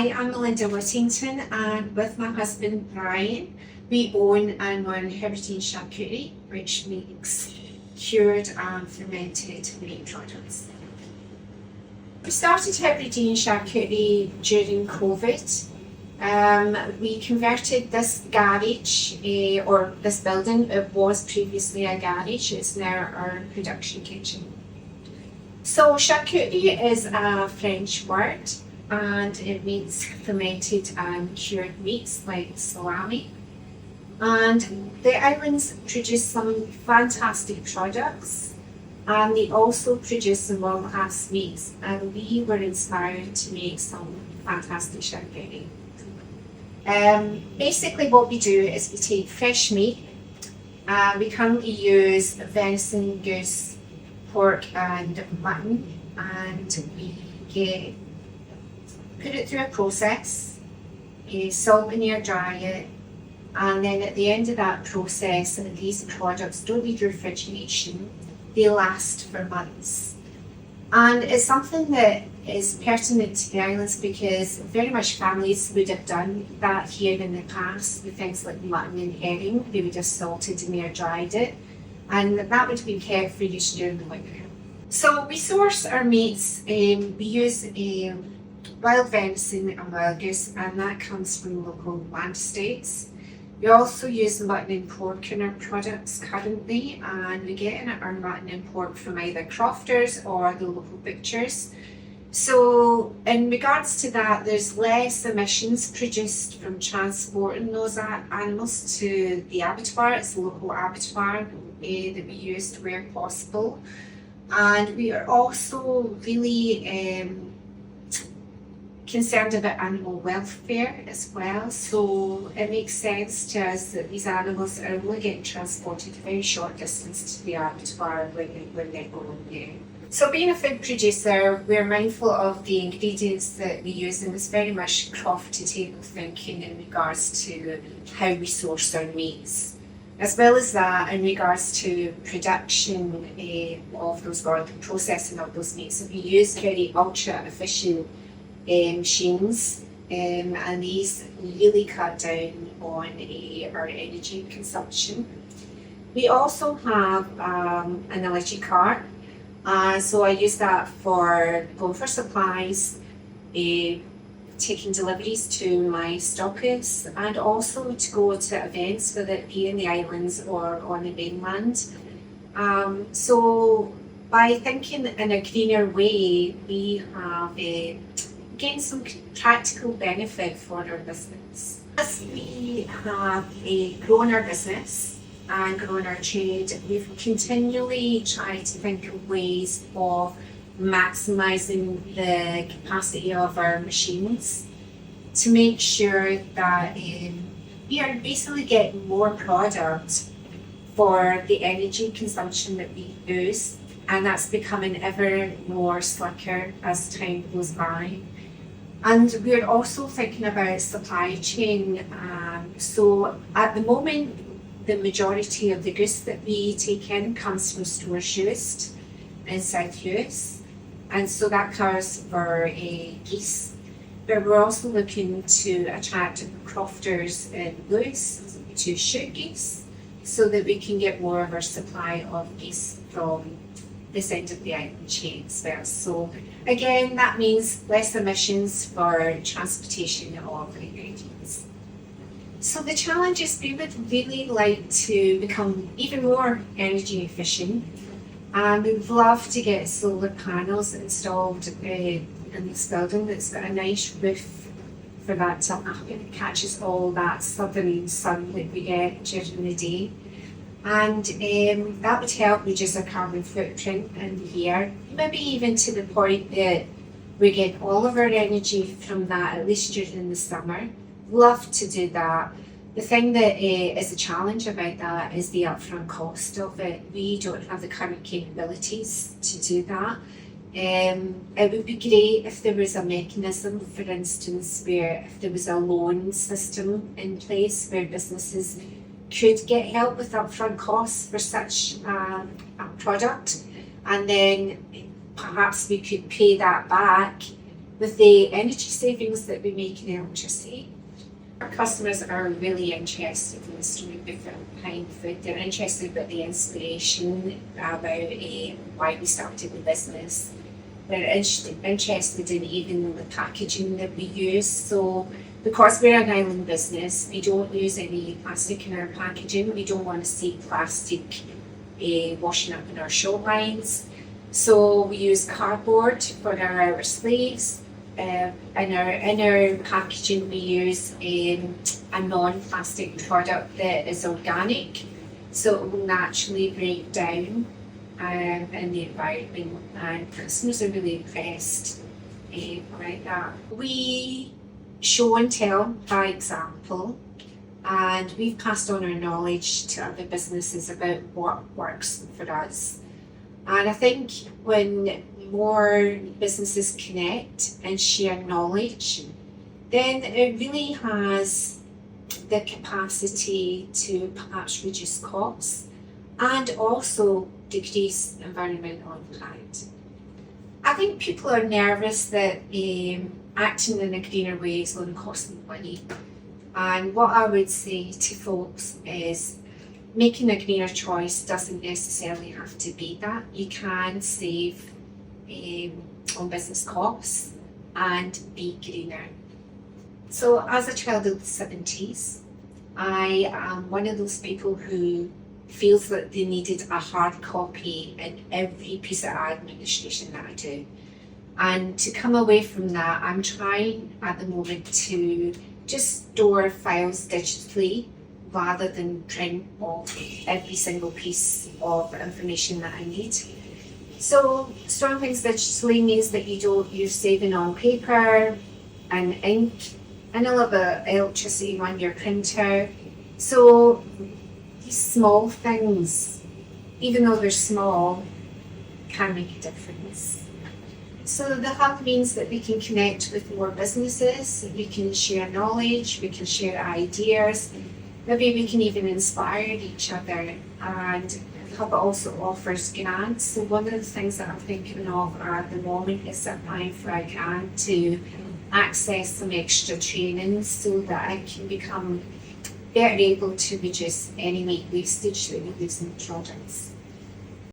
Hi, I'm Melinda Whitington, and with my husband Brian, we own and run Hebridean Charcuterie, which makes cured and fermented meat products. We started Hebridean Charcuterie during COVID. We converted this garage, or this building, it was previously a garage, it's now our production kitchen. So charcuterie is a French word, and it means fermented and cured meats like salami. And the islands produce some fantastic products, and they also produce some world-class meats, and we were inspired to make some fantastic charcuterie. Basically what we do is we take fresh meat. We currently use venison, goose, pork and mutton, and we put it through a process, salt and air dry it, and then at the end of that process, and these products don't need refrigeration, they last for months. And it's something that is pertinent to the islands because very much families would have done that here in the past with things like mutton and herring. They would have salted and air dried it, and that would have been kept for use during the winter. So we source our meats, we use wild venison and wild goose, and that comes from local land estates. We also use mutton and pork in our products currently, and we get our mutton and pork from either crofters or the local butchers. So in regards to that, there's less emissions produced from transporting those animals to the abattoir. It's a local abattoir that we used where possible. And we are also really concerned about animal welfare as well. So it makes sense to us that these animals are only getting transported a very short distance to the abattoir when they're going there. So being a food producer, we're mindful of the ingredients that we use, and it's very much croft-to-table thinking in regards to how we source our meats. As well as that, in regards to production of those, or the processing of those meats, so we use very ultra-efficient machines, and these really cut down on our energy consumption. We also have an electric car. So I use that for going for supplies, taking deliveries to my stockists, and also to go to events, whether it be in the islands or on the mainland. So by thinking in a greener way, we have gained some practical benefit for our business. As we have grown our business and grown our trade, we've continually tried to think of ways of maximising the capacity of our machines to make sure that we are basically getting more product for the energy consumption that we use, and that's becoming ever more slicker as time goes by. And we're also thinking about supply chain. So at the moment, the majority of the goose that we take in comes from stores used in South Uist, and so that covers for geese. But we're also looking to attract crofters in Lewis to shoot geese, so that we can get more of our supply of geese from this end of the island chain as well. So again, that means less emissions for transportation of ingredients. So the challenge is we would really like to become even more energy efficient, and we would love to get solar panels installed in this building that's got a nice roof for that to happen. It catches all that southern sun that we get during the day, and that would help reduce our carbon footprint in the year, maybe even to the point that we get all of our energy from that, at least during the summer. Love to do that. The thing that is a challenge about that is the upfront cost of it. We don't have the current capabilities to do that. It would be great if there was a mechanism, for instance, where if there was a loan system in place where businesses could get help with upfront costs for such a product, and then perhaps we could pay that back with the energy savings that we make in electricity, our customers are really interested in the story behind food. They're interested about the inspiration, about why we started the business. They're interested in even the packaging that we use. So because we're an island business, we don't use any plastic in our packaging. We don't want to see plastic washing up in our shorelines. So we use cardboard for our sleeves. In our packaging, we use a non-plastic product that is organic, so it will naturally break down in the environment, and customers are really impressed by that. We show and tell by example, and we've passed on our knowledge to other businesses about what works for us. And I think when more businesses connect and share knowledge, then it really has the capacity to perhaps reduce costs and also decrease environmental impact. I think people are nervous that acting in a greener way is going to cost them money. And what I would say to folks is making a greener choice doesn't necessarily have to be that. You can save on business costs and be greener. So as a child of the 70s, I am one of those people who feels that they needed a hard copy in every piece of administration that I do. And to come away from that, I'm trying at the moment to just store files digitally rather than print off every single piece of information that I need. So storing things digitally means that you're saving on paper and ink and a little bit of electricity on your printer. So these small things, even though they're small, can make a difference. So the hub means that we can connect with more businesses, we can share knowledge, we can share ideas, maybe we can even inspire each other. And the hub also offers grants. So one of the things that I'm thinking of at the moment is applying for a grant to access some extra training so that I can become better able to reduce any meat wastage that we use in the products.